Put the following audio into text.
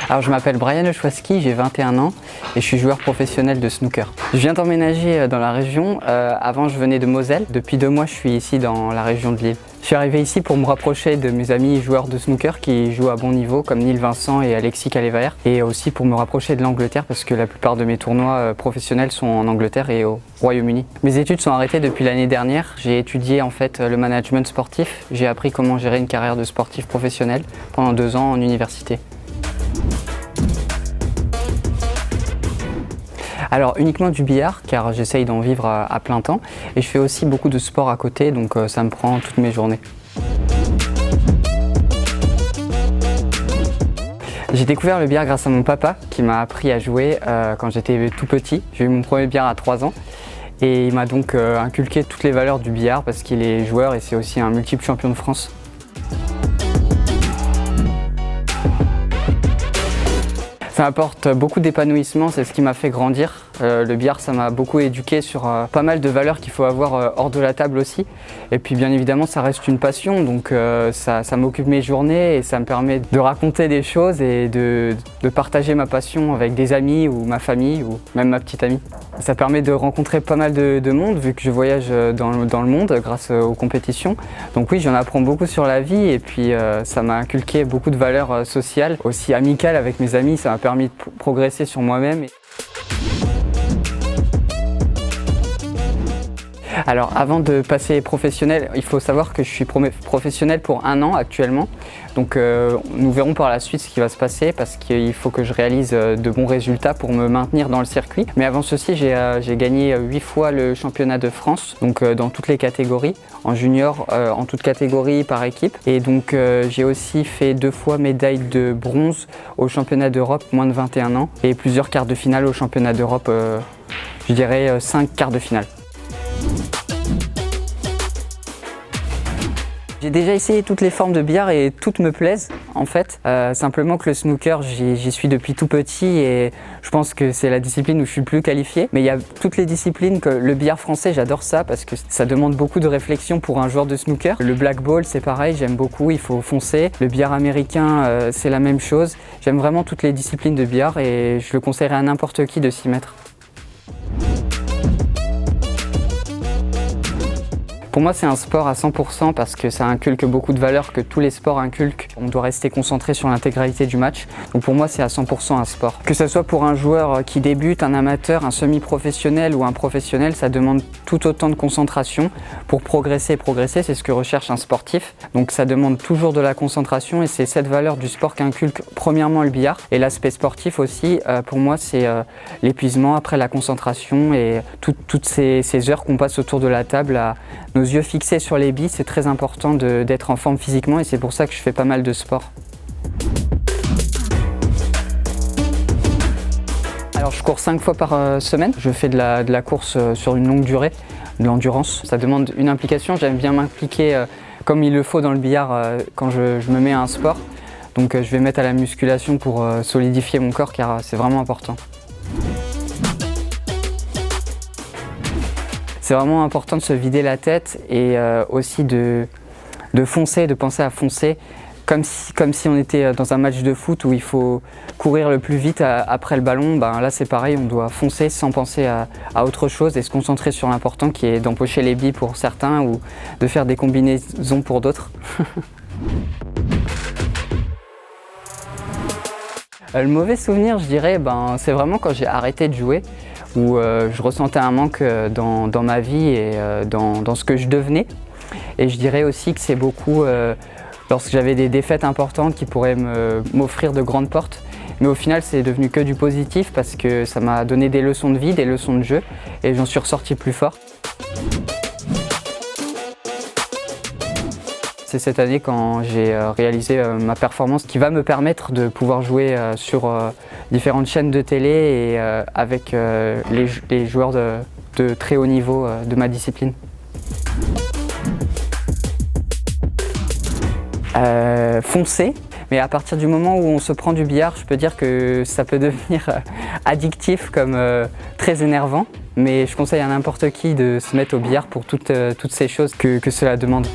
Alors je m'appelle Brian Olszewski, j'ai 21 ans et je suis joueur professionnel de snooker. Je viens d'emménager dans la région, avant je venais de Moselle. Depuis 2 mois je suis ici dans la région de Lille. Je suis arrivé ici pour me rapprocher de mes amis joueurs de snooker qui jouent à bon niveau comme Neil Vincent et Alexis Callevaert, et aussi pour me rapprocher de l'Angleterre parce que la plupart de mes tournois professionnels sont en Angleterre et au Royaume-Uni. Mes études sont arrêtées depuis l'année dernière. J'ai étudié en fait le management sportif. J'ai appris comment gérer une carrière de sportif professionnel pendant 2 ans en université. Alors uniquement du billard car j'essaye d'en vivre à plein temps, et je fais aussi beaucoup de sport à côté, donc ça me prend toutes mes journées. J'ai découvert le billard grâce à mon papa qui m'a appris à jouer quand j'étais tout petit. J'ai eu mon premier billard à 3 ans et il m'a donc inculqué toutes les valeurs du billard parce qu'il est joueur et c'est aussi un multiple champion de France. Ça m'apporte beaucoup d'épanouissement, c'est ce qui m'a fait grandir. Le billard, ça m'a beaucoup éduqué sur pas mal de valeurs qu'il faut avoir hors de la table aussi. Et puis bien évidemment, ça reste une passion, donc ça m'occupe mes journées et ça me permet de raconter des choses et de partager ma passion avec des amis ou ma famille ou même ma petite amie. Ça permet de rencontrer pas mal de monde vu que je voyage dans le monde grâce aux compétitions. Donc oui, j'en apprends beaucoup sur la vie et puis ça m'a inculqué beaucoup de valeurs sociales, aussi amicales avec mes amis. Ça m'a permis de progresser sur moi-même. Alors avant de passer professionnel, il faut savoir que je suis professionnel pour 1 an actuellement. Donc nous verrons par la suite ce qui va se passer parce qu'il faut que je réalise de bons résultats pour me maintenir dans le circuit. Mais avant ceci, j'ai gagné 8 fois le championnat de France, donc dans toutes les catégories, en junior, en toutes catégories par équipe. Et donc j'ai aussi fait 2 fois médaille de bronze au championnat d'Europe moins de 21 ans et plusieurs quarts de finale au championnat d'Europe, je dirais 5 quarts de finale. J'ai déjà essayé toutes les formes de billard et toutes me plaisent en fait. Simplement que le snooker, j'y suis depuis tout petit et je pense que c'est la discipline où je suis le plus qualifié. Mais il y a toutes les disciplines, que le billard français, j'adore ça parce que ça demande beaucoup de réflexion pour un joueur de snooker. Le black ball, c'est pareil, j'aime beaucoup, il faut foncer. Le billard américain, c'est la même chose. J'aime vraiment toutes les disciplines de billard et je le conseillerais à n'importe qui de s'y mettre. Pour moi, c'est un sport à 100% parce que ça inculque beaucoup de valeurs que tous les sports inculquent. On doit rester concentré sur l'intégralité du match. Donc pour moi, c'est à 100% un sport. Que ce soit pour un joueur qui débute, un amateur, un semi-professionnel ou un professionnel, ça demande tout autant de concentration pour progresser. Progresser, c'est ce que recherche un sportif. Donc ça demande toujours de la concentration et c'est cette valeur du sport qu'inculque premièrement le billard. Et l'aspect sportif aussi, pour moi, c'est l'épuisement après la concentration et toutes ces heures qu'on passe autour de la table à nos yeux fixés sur les billes. C'est très important d'être en forme physiquement et c'est pour ça que je fais pas mal de sport. Alors je cours 5 fois par semaine. Je fais de la course sur une longue durée, de l'endurance. Ça demande une implication. J'aime bien m'impliquer comme il le faut dans le billard quand je me mets à un sport. Donc je vais mettre à la musculation pour solidifier mon corps car c'est vraiment important. C'est vraiment important de se vider la tête et aussi de foncer, de penser à foncer comme si on était dans un match de foot où il faut courir le plus vite après le ballon. Ben là c'est pareil, on doit foncer sans penser à autre chose et se concentrer sur l'important qui est d'empocher les billes pour certains ou de faire des combinaisons pour d'autres. Le mauvais souvenir, je dirais, c'est vraiment quand j'ai arrêté de jouer, où je ressentais un manque dans ma vie et dans ce que je devenais. Et je dirais aussi que c'est beaucoup lorsque j'avais des défaites importantes qui pourraient m'offrir de grandes portes. Mais au final, c'est devenu que du positif parce que ça m'a donné des leçons de vie, des leçons de jeu et j'en suis ressorti plus fort. C'est cette année quand j'ai réalisé ma performance qui va me permettre de pouvoir jouer sur différentes chaînes de télé et avec les joueurs de très haut niveau de ma discipline. Foncer, mais à partir du moment où on se prend du billard, je peux dire que ça peut devenir addictif comme très énervant, mais je conseille à n'importe qui de se mettre au billard pour toutes ces choses que cela demande.